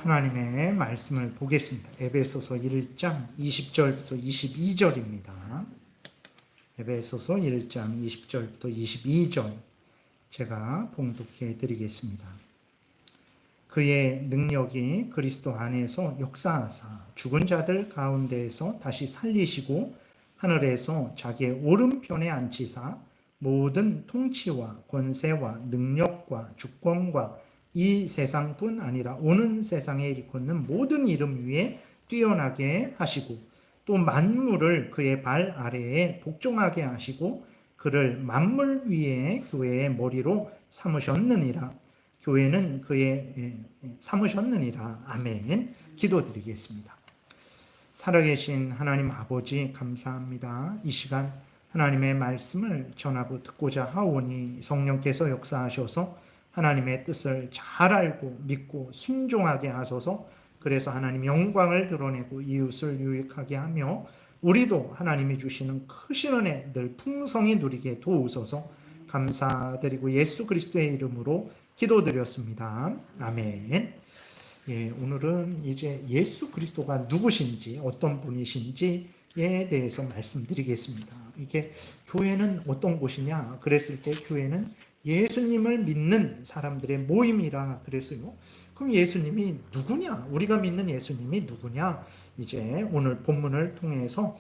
하나님의 말씀을 보겠습니다. 에베소서 1장 20절부터 22절입니다. 에베소서 1장 20절부터 22절 제가 봉독해 드리겠습니다. 그의 능력이 그리스도 안에서 역사하사 죽은 자들 가운데에서 다시 살리시고 하늘에서 자기의 오른편에 앉히사 모든 통치와 권세와 능력과 주권과 이 세상뿐 아니라 오는 세상에 일컫는 모든 이름 위에 뛰어나게 하시고 또 만물을 그의 발 아래에 복종하게 하시고 그를 만물 위에 교회의 머리로 삼으셨느니라. 교회는 그의 삼으셨느니라. 아멘. 기도드리겠습니다. 살아계신 하나님 아버지 감사합니다. 이 시간 하나님의 말씀을 전하고 듣고자 하오니 성령께서 역사하셔서 하나님의 뜻을 잘 알고 믿고 순종하게 하소서. 그래서 하나님 영광을 드러내고 이웃을 유익하게 하며 우리도 하나님이 주시는 크신 은혜 늘 풍성히 누리게 도우소서. 감사드리고 예수 그리스도의 이름으로 기도드렸습니다. 아멘. 예, 오늘은 이제 예수 그리스도가 누구신지 어떤 분이신지에 대해서 말씀드리겠습니다. 이게 교회는 어떤 곳이냐 그랬을 때 교회는 예수님을 믿는 사람들의 모임이라 그랬어요. 그럼 예수님이 누구냐? 우리가 믿는 예수님이 누구냐? 이제 오늘 본문을 통해서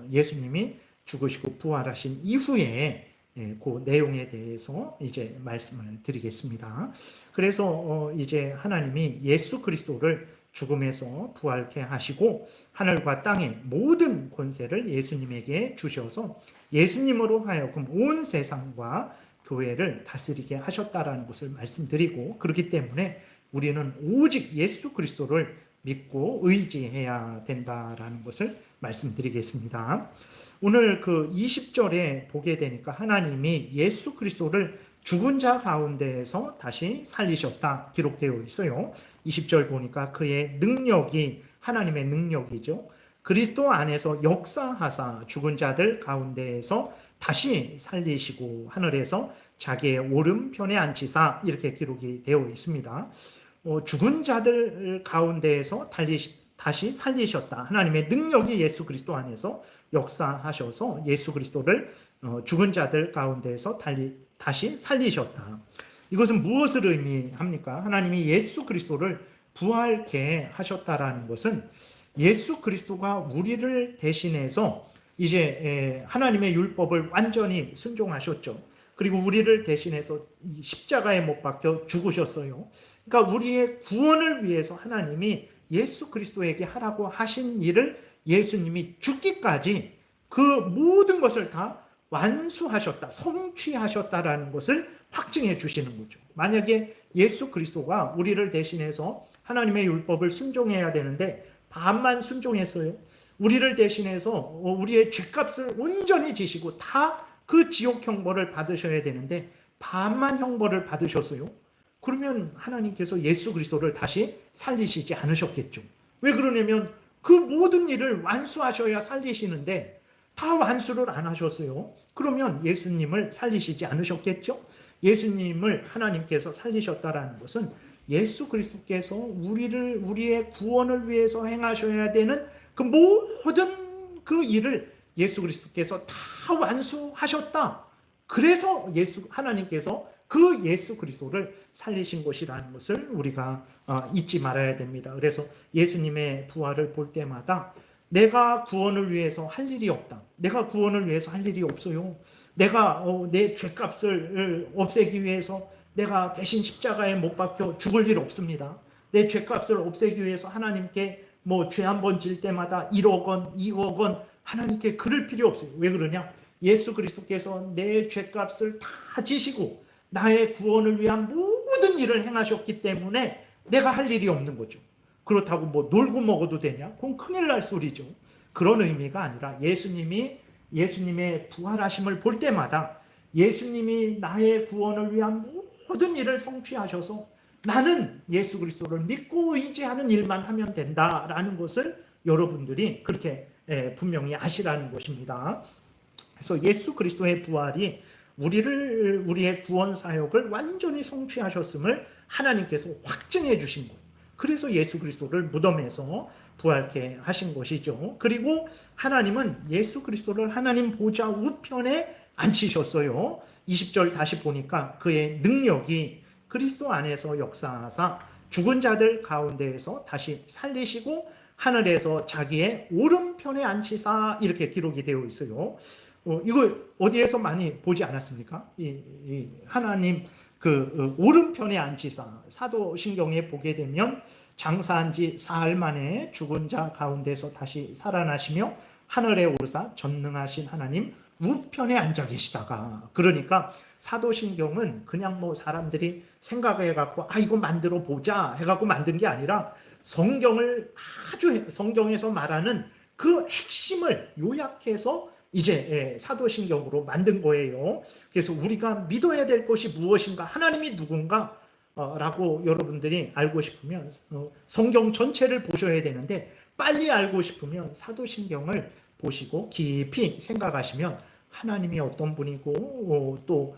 예수님이 죽으시고 부활하신 이후에 그 내용에 대해서 이제 말씀을 드리겠습니다. 그래서 이제 하나님이 예수 그리스도를 죽음에서 부활케 하시고 하늘과 땅의 모든 권세를 예수님에게 주셔서 예수님으로 하여금 온 세상과 교회를 다스리게 하셨다라는 것을 말씀드리고, 그렇기 때문에 우리는 오직 예수 그리스도를 믿고 의지해야 된다라는 것을 말씀드리겠습니다. 오늘 그 20절에 보게 되니까 하나님이 예수 그리스도를 죽은 자 가운데에서 다시 살리셨다 기록되어 있어요. 20절 보니까 그의 능력이, 하나님의 능력이죠, 그리스도 안에서 역사하사 죽은 자들 가운데에서 다시 살리시고 하늘에서 자기의 오른편에 앉히사, 이렇게 기록이 되어 있습니다. 죽은 자들 가운데에서 다시 살리셨다. 하나님의 능력이 예수 그리스도 안에서 역사하셔서 예수 그리스도를 죽은 자들 가운데에서 다시 살리셨다. 이것은 무엇을 의미합니까? 하나님이 예수 그리스도를 부활케 하셨다라는 것은 예수 그리스도가 우리를 대신해서 이제 하나님의 율법을 완전히 순종하셨죠. 그리고 우리를 대신해서 십자가에 못 박혀 죽으셨어요. 그러니까 우리의 구원을 위해서 하나님이 예수 그리스도에게 하라고 하신 일을 예수님이 죽기까지 그 모든 것을 다 완수하셨다, 성취하셨다라는 것을 확증해 주시는 거죠. 만약에 예수 그리스도가 우리를 대신해서 하나님의 율법을 순종해야 되는데 반만 순종했어요. 우리를 대신해서 우리의 죄값을 온전히 지시고 다 그 지옥 형벌을 받으셔야 되는데 반만 형벌을 받으셨어요. 그러면 하나님께서 예수 그리스도를 다시 살리시지 않으셨겠죠. 왜 그러냐면 그 모든 일을 완수하셔야 살리시는데 다 완수를 안 하셨어요. 그러면 예수님을 살리시지 않으셨겠죠. 예수님을 하나님께서 살리셨다라는 것은 예수 그리스도께서 우리의 구원을 위해서 행하셔야 되는 그 모든 그 일을 예수 그리스도께서 다 완수하셨다. 그래서 하나님께서 그 예수 그리스도를 살리신 것이라는 것을 우리가 잊지 말아야 됩니다. 그래서 예수님의 부활을 볼 때마다 내가 구원을 위해서 할 일이 없다. 내가 구원을 위해서 할 일이 없어요. 내가 내 죄값을 없애기 위해서 내가 대신 십자가에 못 박혀 죽을 일 없습니다. 내 죄값을 없애기 위해서 하나님께 죄 한 번 질 때마다 1억 원, 2억 원 하나님께 그럴 필요 없어요. 왜 그러냐? 예수 그리스도께서 내 죄값을 다 지시고 나의 구원을 위한 모든 일을 행하셨기 때문에 내가 할 일이 없는 거죠. 그렇다고 놀고 먹어도 되냐? 그건 큰일 날 소리죠. 그런 의미가 아니라 예수님의 부활하심을 볼 때마다 예수님이 나의 구원을 위한 모든 일을 성취하셔서 나는 예수 그리스도를 믿고 의지하는 일만 하면 된다라는 것을 여러분들이 그렇게 분명히 아시라는 것입니다. 그래서 예수 그리스도의 부활이 우리의 구원 사역을 완전히 성취하셨음을 하나님께서 확증해 주신 거예요. 그래서 예수 그리스도를 무덤에서 부활케 하신 것이죠. 그리고 하나님은 예수 그리스도를 하나님 보좌 우편에 앉히셨어요. 20절 다시 보니까 그의 능력이 그리스도 안에서 역사하사 죽은 자들 가운데에서 다시 살리시고 하늘에서 자기의 오른편에 앉히사, 이렇게 기록이 되어 있어요. 이거 어디에서 많이 보지 않았습니까? 이 하나님 오른편에 앉히사, 사도신경에 보게 되면 장사한 지 사흘 만에 죽은 자 가운데서 다시 살아나시며 하늘에 오르사 전능하신 하나님 우편에 앉아 계시다가, 그러니까 사도신경은 그냥 뭐 사람들이 생각해 갖고 이거 만들어 보자 해 갖고 만든 게 아니라 성경에서 말하는 그 핵심을 요약해서 이제 사도신경으로 만든 거예요. 그래서 우리가 믿어야 될 것이 무엇인가, 하나님이 누군가 라고 여러분들이 알고 싶으면 성경 전체를 보셔야 되는데, 빨리 알고 싶으면 사도신경을 보시고 깊이 생각하시면 하나님이 어떤 분이고 또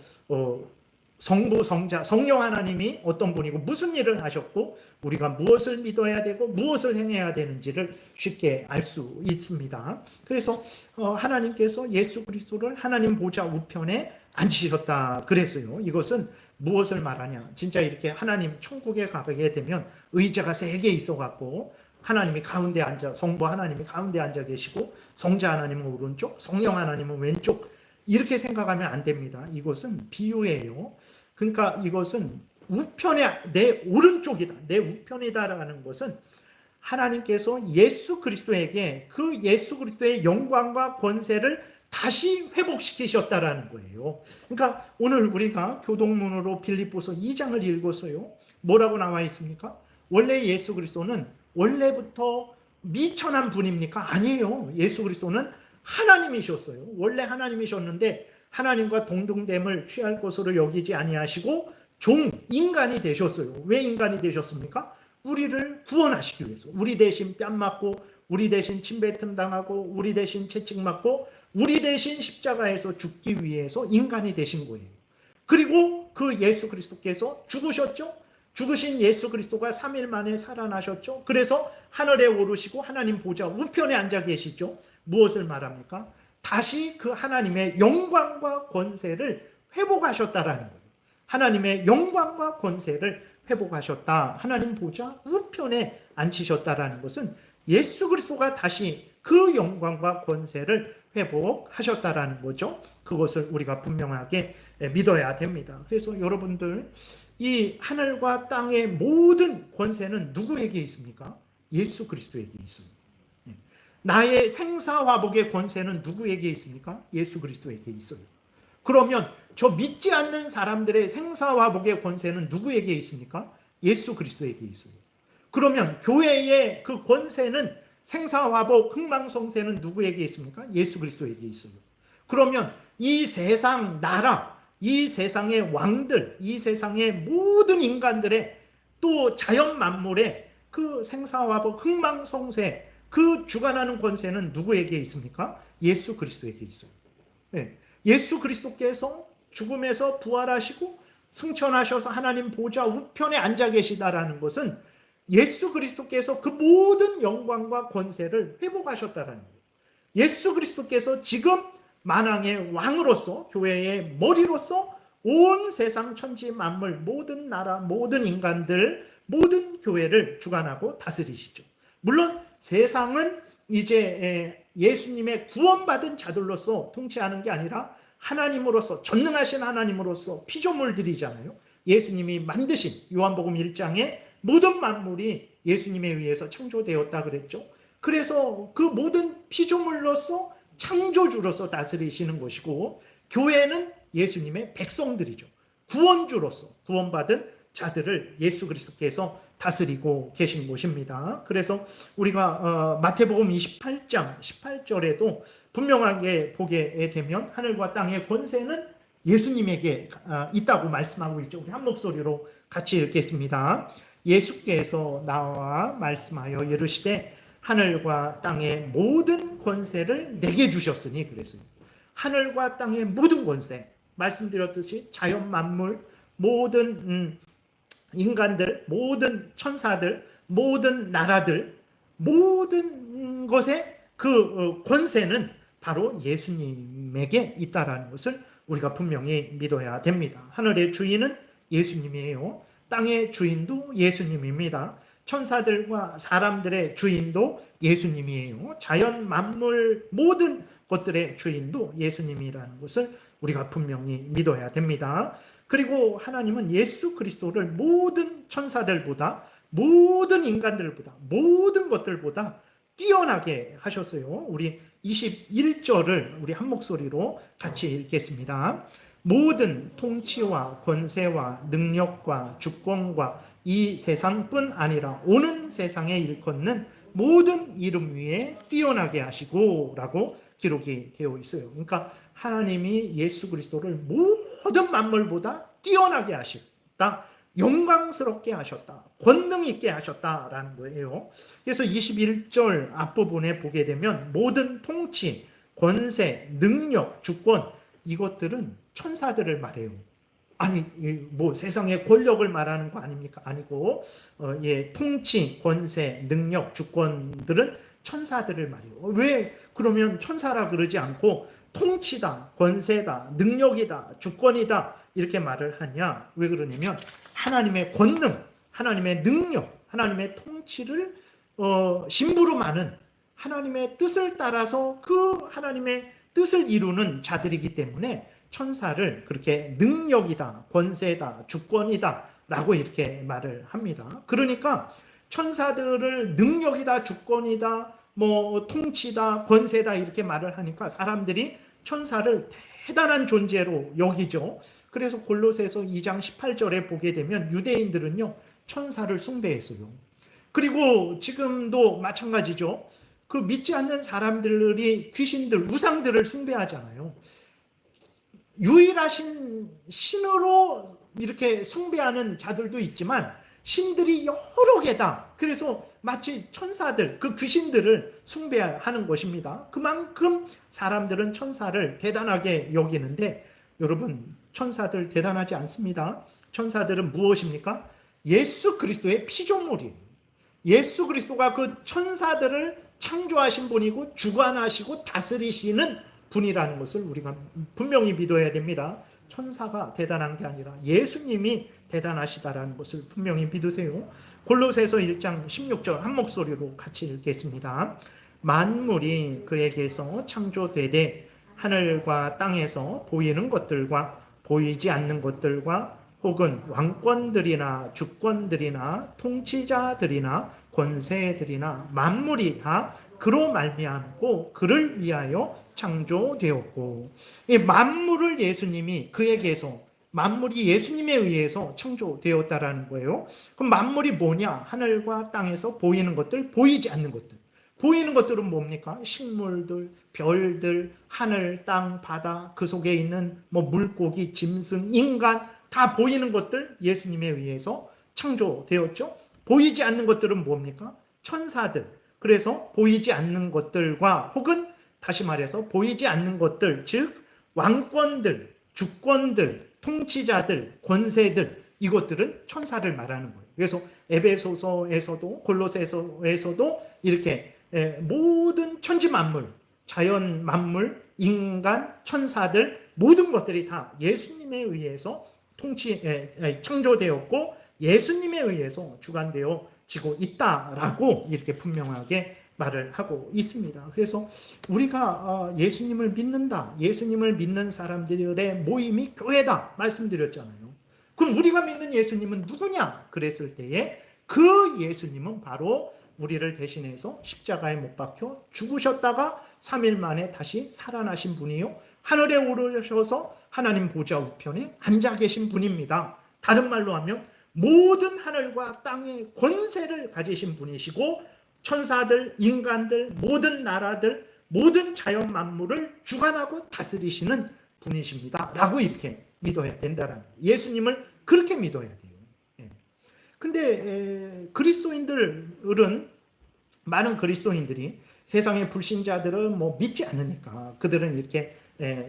성부, 성자, 성령 하나님이 어떤 분이고 무슨 일을 하셨고 우리가 무엇을 믿어야 되고 무엇을 행해야 되는지를 쉽게 알 수 있습니다. 그래서 하나님께서 예수 그리스도를 하나님 보좌 우편에 앉히셨다 그랬어요. 이것은 무엇을 말하냐, 진짜 이렇게 하나님 천국에 가게 되면 의자가 3개 있어갖고 하나님이 가운데 앉아, 성부 하나님이 가운데 앉아 계시고 성자 하나님은 오른쪽, 성령 하나님은 왼쪽, 이렇게 생각하면 안 됩니다. 이것은 비유예요. 그러니까 이것은 우편에, 내 오른쪽이다, 내 우편이다라는 것은 하나님께서 예수 그리스도에게 그 예수 그리스도의 영광과 권세를 다시 회복시키셨다라는 거예요. 그러니까 오늘 우리가 교동문으로 빌립보서 2장을 읽었어요. 뭐라고 나와 있습니까? 원래 예수 그리스도는 원래부터 미천한 분입니까? 아니에요. 예수 그리스도는 하나님이셨어요. 원래 하나님이셨는데 하나님과 동등됨을 취할 것으로 여기지 아니하시고 인간이 되셨어요. 왜 인간이 되셨습니까? 우리를 구원하시기 위해서. 우리 대신 뺨 맞고, 우리 대신 침뱉음 당하고, 우리 대신 채찍 맞고, 우리 대신 십자가에서 죽기 위해서 인간이 되신 거예요. 그리고 그 예수 그리스도께서 죽으셨죠. 죽으신 예수 그리스도가 3일 만에 살아나셨죠. 그래서 하늘에 오르시고 하나님 보좌 우편에 앉아 계시죠. 무엇을 말합니까? 다시 그 하나님의 영광과 권세를 회복하셨다라는 거예요. 하나님의 영광과 권세를 회복하셨다. 하나님 보좌 우편에 앉히셨다라는 것은 예수 그리스도가 다시 그 영광과 권세를 회복하셨다라는 거죠. 그것을 우리가 분명하게 믿어야 됩니다. 그래서 여러분들, 이 하늘과 땅의 모든 권세는 누구에게 있습니까? 예수 그리스도에게 있습니다. 나의 생사화복의 권세는 누구에게 있습니까? 예수 그리스도에게 있어요. 그러면 저 믿지 않는 사람들의 생사화복의 권세는 누구에게 있습니까? 예수 그리스도에게 있어요. 그러면 교회의 그 권세는, 생사화복, 흥망성쇠는 누구에게 있습니까? 예수 그리스도에게 있어요. 그러면 이 세상 나라, 이 세상의 왕들, 이 세상의 모든 인간들의, 또 자연 만물의 그 생사화복, 흥망성쇠, 그 주관하는 권세는 누구에게 있습니까? 예수 그리스도에게 있어요. 네. 예수 그리스도께서 죽음에서 부활하시고 승천하셔서 하나님 보좌 우편에 앉아 계시다라는 것은 예수 그리스도께서 그 모든 영광과 권세를 회복하셨다라는 거예요. 예수 그리스도께서 지금 만왕의 왕으로서, 교회의 머리로서 온 세상 천지 만물, 모든 나라, 모든 인간들, 모든 교회를 주관하고 다스리시죠. 물론 세상은 이제 예수님의 구원받은 자들로서 통치하는 게 아니라 하나님으로서, 전능하신 하나님으로서 피조물들이잖아요. 예수님이 만드신, 요한복음 1장에 모든 만물이 예수님에 의해서 창조되었다 그랬죠. 그래서 그 모든 피조물로서 창조주로서 다스리시는 것이고, 교회는 예수님의 백성들이죠. 구원주로서 구원받은 자들을 예수 그리스도께서 다스리고 계신 것입니다. 그래서 우리가 마태복음 28장 18절에도 분명하게 보게 되면 하늘과 땅의 권세는 예수님에게 있다고 말씀하고 있죠. 우리 한 목소리로 같이 읽겠습니다. 예수께서 나와 말씀하여 이르시되 하늘과 땅의 모든 권세를 내게 주셨으니, 그랬어요. 하늘과 땅의 모든 권세, 말씀드렸듯이 자연 만물, 모든 인간들, 모든 천사들, 모든 나라들, 모든 것의 그 권세는 바로 예수님에게 있다라는 것을 우리가 분명히 믿어야 됩니다. 하늘의 주인은 예수님이에요. 땅의 주인도 예수님입니다. 천사들과 사람들의 주인도 예수님이에요. 자연 만물 모든 것들의 주인도 예수님이라는 것을 우리가 분명히 믿어야 됩니다. 그리고 하나님은 예수 그리스도를 모든 천사들보다, 모든 인간들보다, 모든 것들보다 뛰어나게 하셨어요. 우리 21절을 우리 한 목소리로 같이 읽겠습니다. 모든 통치와 권세와 능력과 주권과 이 세상뿐 아니라 오는 세상에 일컫는 모든 이름 위에 뛰어나게 하시고 라고 기록이 되어 있어요. 그러니까 하나님이 예수 그리스도를 모든 만물보다 뛰어나게 하셨다. 영광스럽게 하셨다. 권능 있게 하셨다라는 거예요. 그래서 21절 앞부분에 보게 되면 모든 통치, 권세, 능력, 주권 이것들은 천사들을 말해요. 아니 뭐 세상의 권력을 말하는 거 아닙니까? 아니고 통치, 권세, 능력, 주권들은 천사들을 말해요. 왜 그러면 천사라 그러지 않고 통치다, 권세다, 능력이다, 주권이다 이렇게 말을 하냐? 왜 그러냐면 하나님의 권능, 하나님의 능력, 하나님의 통치를 심부름하는 하나님의 뜻을 따라서 그 하나님의 뜻을 이루는 자들이기 때문에 천사를 그렇게 능력이다, 권세다, 주권이다 라고 이렇게 말을 합니다. 그러니까 천사들을 능력이다, 주권이다, 뭐 통치다, 권세다 이렇게 말을 하니까 사람들이 천사를 대단한 존재로 여기죠. 그래서 골로새서 2장 18절에 보게 되면 유대인들은요 천사를 숭배했어요. 그리고 지금도 마찬가지죠. 그 믿지 않는 사람들이 귀신들, 우상들을 숭배하잖아요. 유일하신 신으로 이렇게 숭배하는 자들도 있지만 신들이 여러 개다. 그래서 마치 천사들, 그 귀신들을 숭배하는 것입니다. 그만큼 사람들은 천사를 대단하게 여기는데 여러분 천사들 대단하지 않습니다. 천사들은 무엇입니까? 예수 그리스도의 피조물이에요. 예수 그리스도가 그 천사들을 창조하신 분이고 주관하시고 다스리시는 분이라는 것을 우리가 분명히 믿어야 됩니다. 천사가 대단한 게 아니라 예수님이 대단하시다라는 것을 분명히 믿으세요. 골로새서 1장 16절 한 목소리로 같이 읽겠습니다. 만물이 그에게서 창조되되 하늘과 땅에서 보이는 것들과 보이지 않는 것들과 혹은 왕권들이나 주권들이나 통치자들이나 권세들이나 만물이 다 그로 말미암고 그를 위하여 창조되었고, 이 만물을 예수님이 그에게서, 만물이 예수님에 의해서 창조되었다라는 거예요. 그럼 만물이 뭐냐? 하늘과 땅에서 보이는 것들, 보이지 않는 것들. 보이는 것들은 뭡니까? 식물들, 별들, 하늘, 땅, 바다, 그 속에 있는 뭐 물고기, 짐승, 인간 다 보이는 것들 예수님에 의해서 창조되었죠. 보이지 않는 것들은 뭡니까? 천사들. 그래서 보이지 않는 것들과 혹은 다시 말해서 보이지 않는 것들, 즉 왕권들, 주권들, 통치자들, 권세들 이것들은 천사를 말하는 거예요. 그래서 에베소서에서도 골로새서에서도 이렇게 모든 천지 만물, 자연 만물, 인간, 천사들 모든 것들이 다 예수님에 의해서 창조되었고 예수님에 의해서 주관되어지고 있다라고 이렇게 분명하게 말을 하고 있습니다. 그래서 우리가 예수님을 믿는다, 예수님을 믿는 사람들의 모임이 교회다 말씀드렸잖아요. 그럼 우리가 믿는 예수님은 누구냐? 그랬을 때에 그 예수님은 바로 우리를 대신해서 십자가에 못 박혀 죽으셨다가 3일 만에 다시 살아나신 분이요, 하늘에 오르셔서 하나님 보좌 우편에 앉아 계신 분입니다. 다른 말로 하면 모든 하늘과 땅의 권세를 가지신 분이시고 천사들, 인간들, 모든 나라들, 모든 자연 만물을 주관하고 다스리시는 분이십니다 라고 이렇게 믿어야 된다는 거예요. 예수님을 그렇게 믿어야 돼요. 근데 그리스도인들은, 많은 그리스도인들이 세상의 불신자들은 뭐 믿지 않으니까 그들은 이렇게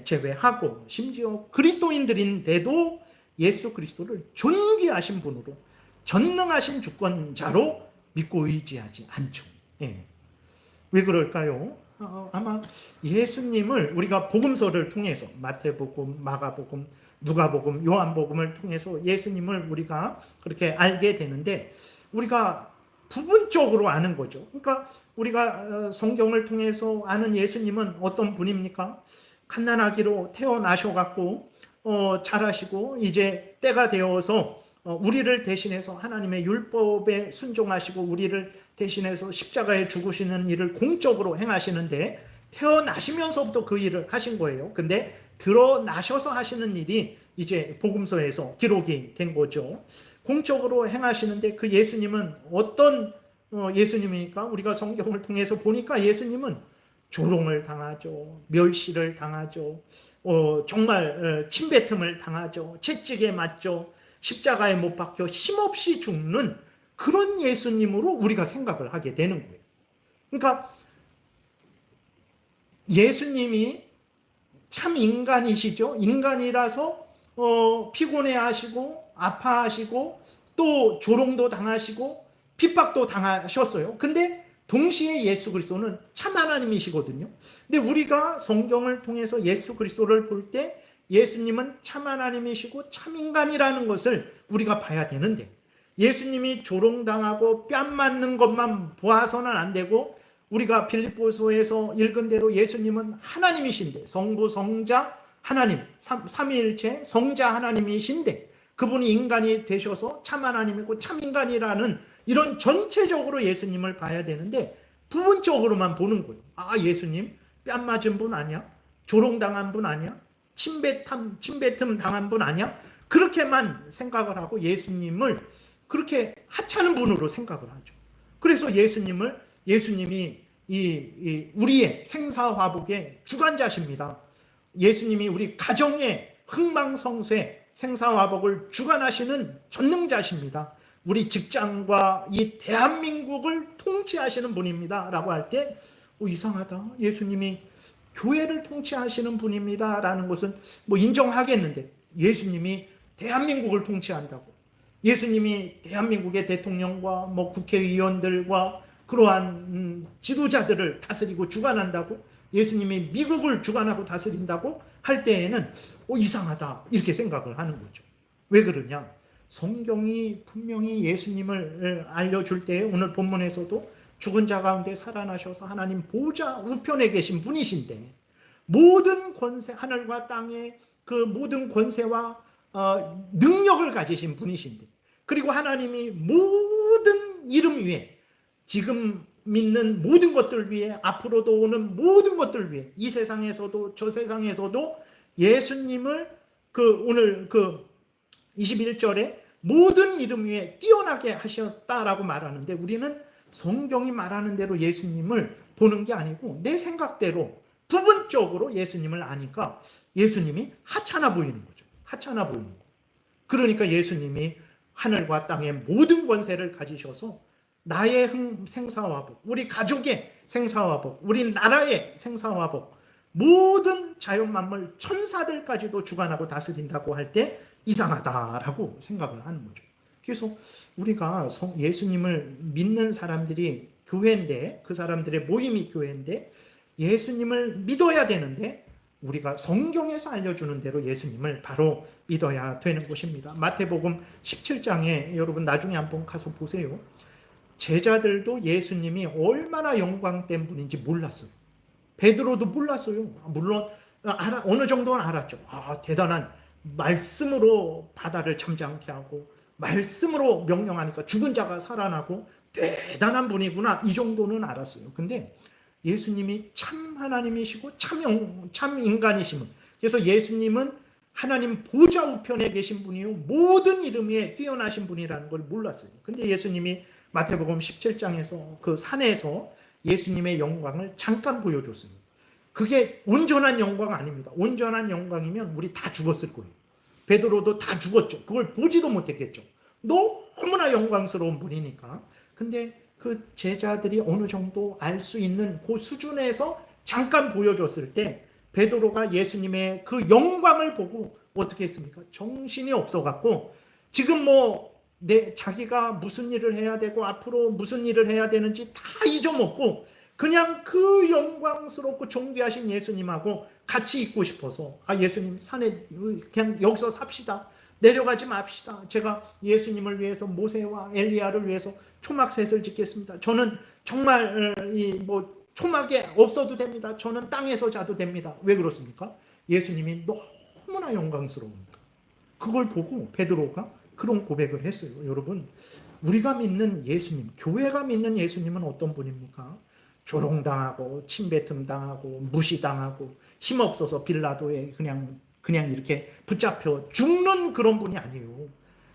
제외하고, 심지어 그리스도인들인데도 예수 그리스도를 존귀하신 분으로, 전능하신 주권자로 믿고 의지하지 않죠. 예. 왜 그럴까요? 아마 예수님을 우리가 복음서를 통해서 마태복음, 마가복음, 누가복음, 요한복음을 통해서 예수님을 우리가 그렇게 알게 되는데 우리가 부분적으로 아는 거죠. 그러니까 우리가 성경을 통해서 아는 예수님은 어떤 분입니까? 갓난아기로 태어나셔갖고 자라시고 이제 때가 되어서 우리를 대신해서 하나님의 율법에 순종하시고 우리를 대신해서 십자가에 죽으시는 일을 공적으로 행하시는데 태어나시면서부터 그 일을 하신 거예요. 근데 드러나셔서 하시는 일이 이제 복음서에서 기록이 된 거죠. 공적으로 행하시는데 그 예수님은 어떤 예수님이니까 우리가 성경을 통해서 보니까 예수님은 조롱을 당하죠. 멸시를 당하죠. 정말 침뱉음을 당하죠. 채찍에 맞죠. 십자가에 못 박혀 힘없이 죽는 그런 예수님으로 우리가 생각을 하게 되는 거예요. 그러니까 예수님이 참 인간이시죠. 인간이라서 피곤해하시고 아파하시고 또 조롱도 당하시고 핍박도 당하셨어요. 근데 동시에 예수 그리스도는 참 하나님이시거든요. 근데 우리가 성경을 통해서 예수 그리스도를 볼 때 예수님은 참 하나님이시고 참 인간이라는 것을 우리가 봐야 되는데 예수님이 조롱당하고 뺨 맞는 것만 보아서는 안 되고 우리가 빌립보서에서 읽은 대로 예수님은 하나님이신데 성부 성자 하나님 삼위일체 성자 하나님이신데 그분이 인간이 되셔서 참 하나님이고 참 인간이라는 이런 전체적으로 예수님을 봐야 되는데 부분적으로만 보는 거예요. 예수님 뺨 맞은 분 아니야? 조롱당한 분 아니야? 침뱉음 당한 분 아니야? 그렇게만 생각을 하고 예수님을 그렇게 하찮은 분으로 생각을 하죠. 그래서 예수님이 우리의 생사화복의 주관자십니다. 예수님이 우리 가정의 흥망성쇠 생사화복을 주관하시는 전능자십니다. 우리 직장과 이 대한민국을 통치하시는 분입니다. 라고 할 때 이상하다. 예수님이 교회를 통치하시는 분입니다. 라는 것은 인정하겠는데 예수님이 대한민국을 통치한다고 예수님이 대한민국의 대통령과 국회의원들과 그러한 지도자들을 다스리고 주관한다고 예수님이 미국을 주관하고 다스린다고 할 때에는 이상하다 이렇게 생각을 하는 거죠. 왜 그러냐? 성경이 분명히 예수님을 알려줄 때 오늘 본문에서도 죽은 자 가운데 살아나셔서 하나님 보좌 우편에 계신 분이신데 모든 권세 하늘과 땅의 그 모든 권세와 능력을 가지신 분이신데 그리고 하나님이 모든 이름 위에 지금 믿는 모든 것들 위에 앞으로도 오는 모든 것들 위에 이 세상에서도 저 세상에서도 예수님을 오늘 21절에 모든 이름 위에 뛰어나게 하셨다라고 말하는데 우리는 성경이 말하는 대로 예수님을 보는 게 아니고 내 생각대로 부분적으로 예수님을 아니까 예수님이 하찮아 보이는 거죠. 하찮아 보이는 거. 그러니까 예수님이 하늘과 땅의 모든 권세를 가지셔서 나의 생사화복, 우리 가족의 생사화복, 우리 나라의 생사화복, 모든 자연만물 천사들까지도 주관하고 다스린다고 할 때 이상하다라고 생각을 하는 거죠. 그래서 우리가 예수님을 믿는 사람들이 교회인데 그 사람들의 모임이 교회인데 예수님을 믿어야 되는데 우리가 성경에서 알려주는 대로 예수님을 바로 믿어야 되는 것입니다. 마태복음 17장에 여러분 나중에 한번 가서 보세요. 제자들도 예수님이 얼마나 영광된 분인지 몰랐어요. 베드로도 몰랐어요. 물론 어느 정도는 알았죠. 대단한 말씀으로 바다를 잠잠케 하고 말씀으로 명령하니까 죽은 자가 살아나고 대단한 분이구나 이 정도는 알았어요. 근데 예수님이 참 하나님이시고 참 인간이시면 그래서 예수님은 하나님 보좌 우편에 계신 분이요 모든 이름 위에 뛰어나신 분이라는 걸 몰랐어요. 근데 예수님이 마태복음 17장에서 그 산에서 예수님의 영광을 잠깐 보여줬어요. 그게 온전한 영광 아닙니다. 온전한 영광이면 우리 다 죽었을 거예요. 베드로도 다 죽었죠. 그걸 보지도 못했겠죠. 너무나 영광스러운 분이니까. 근데 그 제자들이 어느 정도 알 수 있는 그 수준에서 잠깐 보여줬을 때 베드로가 예수님의 그 영광을 보고 어떻게 했습니까? 정신이 없어갖고 지금 자기가 무슨 일을 해야 되고 앞으로 무슨 일을 해야 되는지 다 잊어먹고 그냥 그 영광스럽고 존귀하신 예수님하고 같이 있고 싶어서 예수님 산에 그냥 여기서 삽시다. 내려가지 맙시다. 제가 예수님을 위해서 모세와 엘리야를 위해서 초막셋을 짓겠습니다. 저는 정말 초막에 없어도 됩니다. 저는 땅에서 자도 됩니다. 왜 그렇습니까? 예수님이 너무나 영광스러우니까. 그걸 보고 베드로가 그런 고백을 했어요. 여러분, 우리가 믿는 예수님, 교회가 믿는 예수님은 어떤 분입니까? 조롱당하고 침뱉음 당하고 무시당하고 힘없어서 빌라도에 그냥 이렇게 붙잡혀 죽는 그런 분이 아니에요.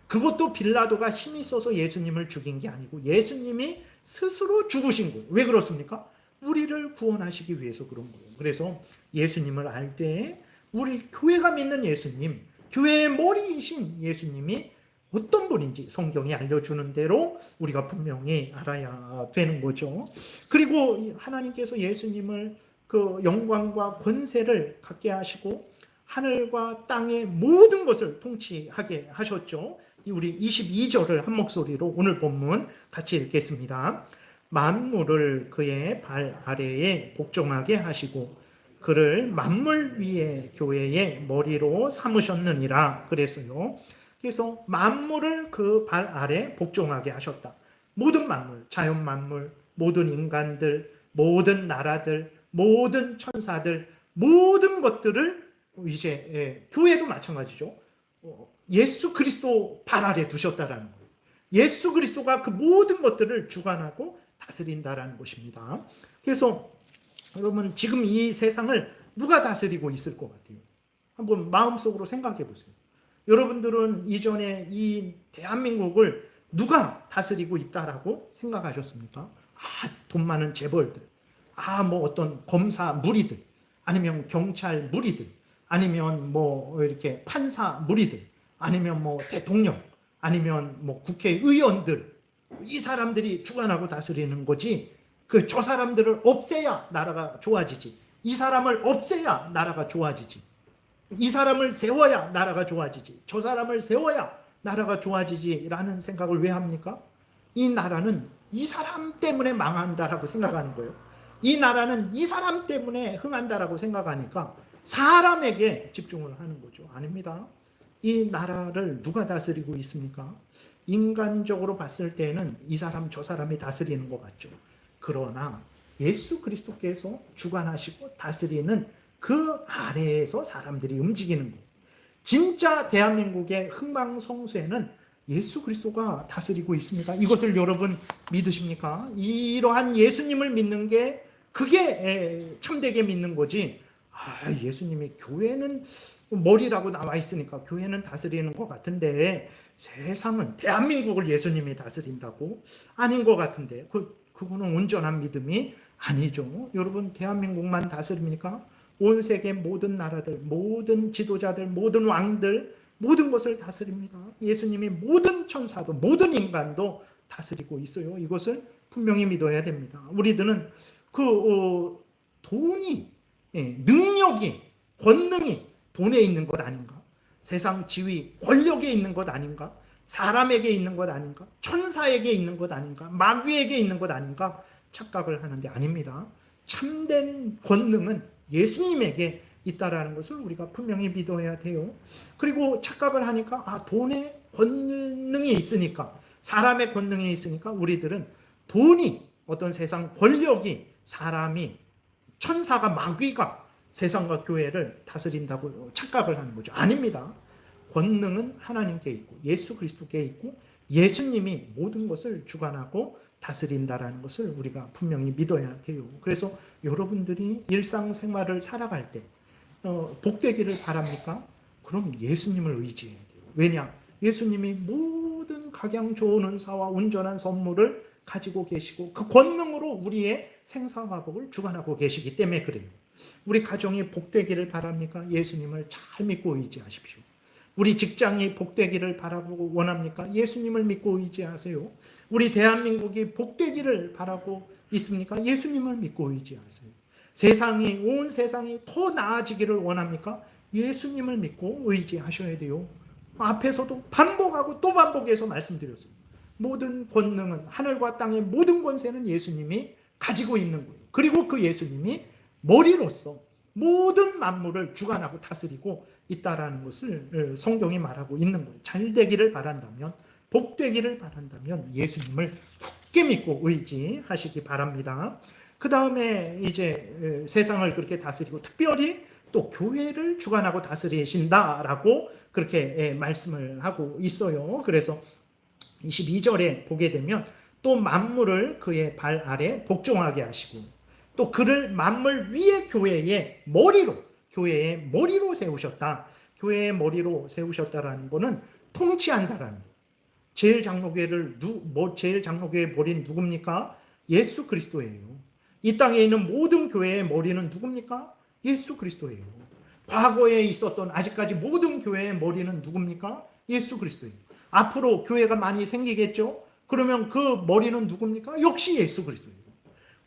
그것도 빌라도가 힘이 있어서 예수님을 죽인 게 아니고 예수님이 스스로 죽으신 거예요. 왜 그렇습니까? 우리를 구원하시기 위해서 그런 거예요. 그래서 예수님을 알 때 우리 교회가 믿는 예수님, 교회의 머리이신 예수님이 어떤 분인지 성경이 알려주는 대로 우리가 분명히 알아야 되는 거죠. 그리고 하나님께서 예수님을 그 영광과 권세를 갖게 하시고 하늘과 땅의 모든 것을 통치하게 하셨죠. 우리 22절을 한 목소리로 오늘 본문 같이 읽겠습니다. 만물을 그의 발 아래에 복종하게 하시고 그를 만물 위에 교회의 머리로 삼으셨느니라 그랬어요. 그래서 만물을 그 발 아래 복종하게 하셨다. 모든 만물, 자연 만물, 모든 인간들, 모든 나라들, 모든 천사들, 모든 것들을 이제 교회도 마찬가지죠. 예수 그리스도 발 아래 두셨다라는 거예요. 예수 그리스도가 그 모든 것들을 주관하고 다스린다라는 것입니다. 그래서 여러분 지금 이 세상을 누가 다스리고 있을 것 같아요? 한번 마음속으로 생각해 보세요. 여러분들은 이전에 이 대한민국을 누가 다스리고 있다라고 생각하셨습니까? 돈 많은 재벌들, 어떤 검사 무리들, 아니면 경찰 무리들, 아니면 이렇게 판사 무리들, 아니면 대통령, 아니면 국회의원들, 이 사람들이 주관하고 다스리는 거지. 저 사람들을 없애야 나라가 좋아지지. 이 사람을 없애야 나라가 좋아지지. 이 사람을 세워야 나라가 좋아지지. 저 사람을 세워야 나라가 좋아지지 라는 생각을 왜 합니까? 이 나라는 이 사람 때문에 망한다라고 생각하는 거예요. 이 나라는 이 사람 때문에 흥한다라고 생각하니까 사람에게 집중을 하는 거죠. 아닙니다. 이 나라를 누가 다스리고 있습니까? 인간적으로 봤을 때는 이 사람 저 사람이 다스리는 것 같죠. 그러나 예수 그리스도께서 주관하시고 다스리는 그 아래에서 사람들이 움직이는 거예요. 진짜 대한민국의 흥망성쇠는 예수 그리스도가 다스리고 있습니다. 이것을 여러분 믿으십니까? 이러한 예수님을 믿는 게 그게 참되게 믿는 거지. 예수님이 교회는 머리라고 나와 있으니까 교회는 다스리는 것 같은데 세상은 대한민국을 예수님이 다스린다고? 아닌 것 같은데 그거는 온전한 믿음이 아니죠. 여러분 대한민국만 다스립니까? 온 세계 모든 나라들, 모든 지도자들, 모든 왕들, 모든 것을 다스립니다. 예수님이 모든 천사도, 모든 인간도 다스리고 있어요. 이것을 분명히 믿어야 됩니다. 우리들은 돈이, 능력이, 권능이 돈에 있는 것 아닌가? 세상 지위, 권력에 있는 것 아닌가? 사람에게 있는 것 아닌가? 천사에게 있는 것 아닌가? 마귀에게 있는 것 아닌가? 착각을 하는데 아닙니다. 참된 권능은 예수님에게 있다라는 것을 우리가 분명히 믿어야 돼요. 그리고 착각을 하니까 돈에 권능이 있으니까, 사람의 권능이 있으니까 우리들은 돈이, 어떤 세상 권력이, 사람이, 천사가, 마귀가 세상과 교회를 다스린다고 착각을 하는 거죠. 아닙니다. 권능은 하나님께 있고 예수 그리스도께 있고 예수님이 모든 것을 주관하고 다스린다라는 것을 우리가 분명히 믿어야 돼요. 그래서 여러분들이 일상생활을 살아갈 때 복되기를 바랍니까? 그럼 예수님을 의지해야 돼요. 왜냐? 예수님이 모든 각양 좋은 은사와 온전한 선물을 가지고 계시고 그 권능으로 우리의 생사화복을 주관하고 계시기 때문에 그래요. 우리 가정이 복되기를 바랍니까? 예수님을 잘 믿고 의지하십시오. 우리 직장이 복되기를 바라보고 원합니까? 예수님을 믿고 의지하세요. 우리 대한민국이 복되기를 바라고 있습니까? 예수님을 믿고 의지하세요. 온 세상이 더 나아지기를 원합니까? 예수님을 믿고 의지하셔야 돼요. 앞에서도 반복하고 또 반복해서 말씀드렸어요. 모든 권능은, 하늘과 땅의 모든 권세는 예수님이 가지고 있는 거예요. 그리고 그 예수님이 머리로서 모든 만물을 주관하고 다스리고 있다라는 것을 성경이 말하고 있는 거예요. 잘 되기를 바란다면, 복되기를 바란다면 예수님을 굳게 믿고 의지하시기 바랍니다. 그 다음에 이제 세상을 그렇게 다스리고 특별히 또 교회를 주관하고 다스리신다라고 그렇게 말씀을 하고 있어요. 그래서 22절에 보게 되면 또 만물을 그의 발 아래 복종하게 하시고 또 그를 만물 위에 교회의 머리로 세우셨다. 교회의 머리로 세우셨다라는 것은 통치한다라는 거예요. 제일 장로교회의 머리는 누굽니까? 예수 그리스도예요. 이 땅에 있는 모든 교회의 머리는 누굽니까? 예수 그리스도예요. 과거에 있었던 아직까지 모든 교회의 머리는 누굽니까? 예수 그리스도예요. 앞으로 교회가 많이 생기겠죠? 그러면 그 머리는 누굽니까? 역시 예수 그리스도예요.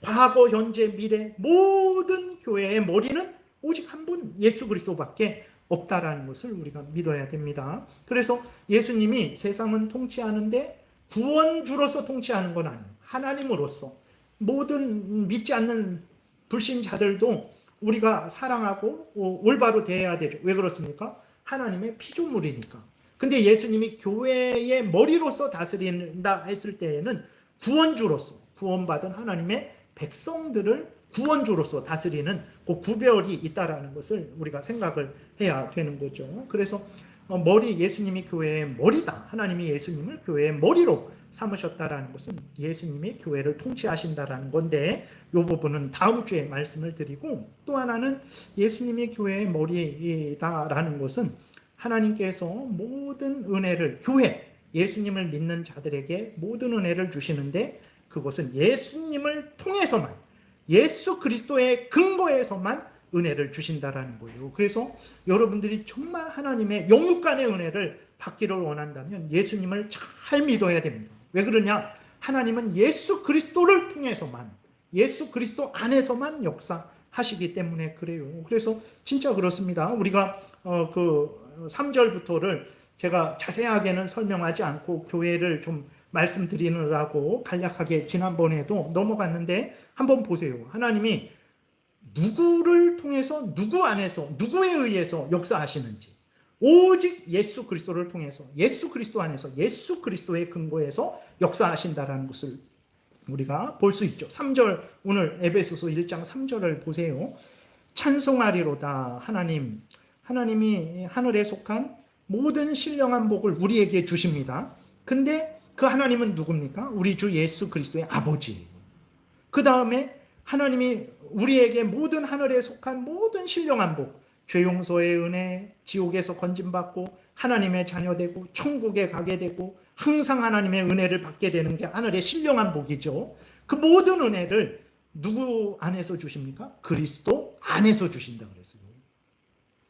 과거, 현재, 미래 모든 교회의 머리는 오직 한 분 예수 그리스도밖에 없다라는 것을 우리가 믿어야 됩니다. 그래서 예수님이 세상은 통치하는데 구원주로서 통치하는 건 아니에요. 하나님으로서 모든 믿지 않는 불신자들도 우리가 사랑하고 올바로 대해야 되죠. 왜 그렇습니까? 하나님의 피조물이니까. 근데 예수님이 교회의 머리로서 다스린다 했을 때에는 구원주로서, 구원받은 하나님의 백성들을 구원주로서 다스리는 그 구별이 있다라는 것을 우리가 생각을 해야 되는 거죠. 그래서 예수님이 교회의 머리다. 하나님이 예수님을 교회의 머리로 삼으셨다라는 것은 예수님이 교회를 통치하신다라는 건데, 이 부분은 다음 주에 말씀을 드리고, 또 하나는 예수님이 교회의 머리다라는 것은 하나님께서 모든 은혜를 예수님을 믿는 자들에게 모든 은혜를 주시는데, 그것은 예수님을 통해서만, 예수 그리스도의 근거에서만 은혜를 주신다라는 거예요. 그래서 여러분들이 정말 하나님의 영육간의 은혜를 받기를 원한다면 예수님을 잘 믿어야 됩니다. 왜 그러냐? 하나님은 예수 그리스도를 통해서만, 예수 그리스도 안에서만 역사하시기 때문에 그래요. 그래서 진짜 그렇습니다. 우리가 3절부터를 제가 자세하게는 설명하지 않고 교회를 좀 말씀드리느라고 간략하게 지난번에도 넘어갔는데, 한번 보세요. 하나님이 누구를 통해서, 누구 안에서, 누구에 의해서 역사하시는지, 오직 예수 그리스도를 통해서, 예수 그리스도 안에서, 예수 그리스도의 근거에서 역사하신다라는 것을 우리가 볼 수 있죠. 3절, 오늘 에베소서 1장 3절을 보세요. 찬송하리로다. 하나님이 하늘에 속한 모든 신령한 복을 우리에게 주십니다. 근데 그 하나님은 누굽니까? 우리 주 예수 그리스도의 아버지. 그 다음에 하나님이 우리에게 모든 하늘에 속한 모든 신령한 복, 죄 용서의 은혜, 지옥에서 건짐받고 하나님의 자녀되고 천국에 가게 되고 항상 하나님의 은혜를 받게 되는 게 하늘의 신령한 복이죠. 그 모든 은혜를 누구 안에서 주십니까? 그리스도 안에서 주신다 그랬어요.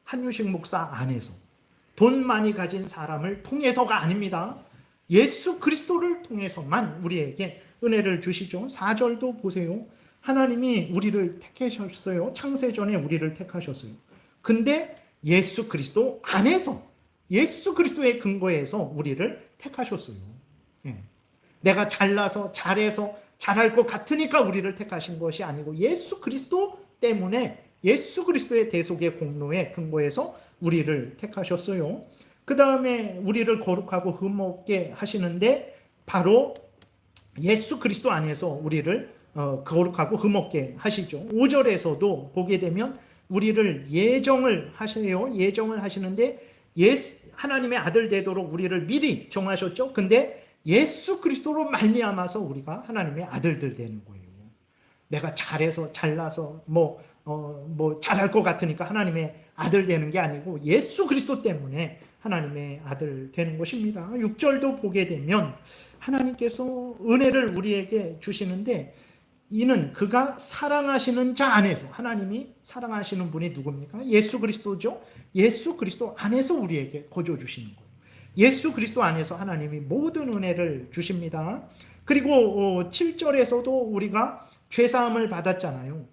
한유식 목사 안에서. 돈 많이 가진 사람을 통해서가 아닙니다. 예수 그리스도를 통해서만 우리에게 은혜를 주시죠. 4절도 보세요. 하나님이 우리를 택하셨어요. 창세전에 우리를 택하셨어요. 근데 예수 그리스도 안에서, 예수 그리스도의 근거에서 우리를 택하셨어요. 예. 내가 잘나서 잘해서 잘할 것 같으니까 우리를 택하신 것이 아니고 예수 그리스도 때문에, 예수 그리스도의 대속의 공로에 근거해서 우리를 택하셨어요. 그 다음에 우리를 거룩하고 흠없게 하시는데 바로 예수 그리스도 안에서 우리를 거룩하고 흠없게 하시죠. 5절에서도 보게 되면 우리를 예정을 하세요. 예정을 하시는데 하나님의 아들 되도록 우리를 미리 정하셨죠. 근데 예수 그리스도로 말미암아서 우리가 하나님의 아들들 되는 거예요. 내가 잘해서 잘나서 잘할 것 같으니까 하나님의 아들 되는 게 아니고 예수 그리스도 때문에 하나님의 아들 되는 것입니다. 6절도 보게 되면 하나님께서 은혜를 우리에게 주시는데, 이는 그가 사랑하시는 자 안에서, 하나님이 사랑하시는 분이 누굽니까? 예수 그리스도죠. 예수 그리스도 안에서 우리에게 거저 주시는 거예요. 예수 그리스도 안에서 하나님이 모든 은혜를 주십니다. 그리고 7절에서도 우리가 죄사함을 받았잖아요.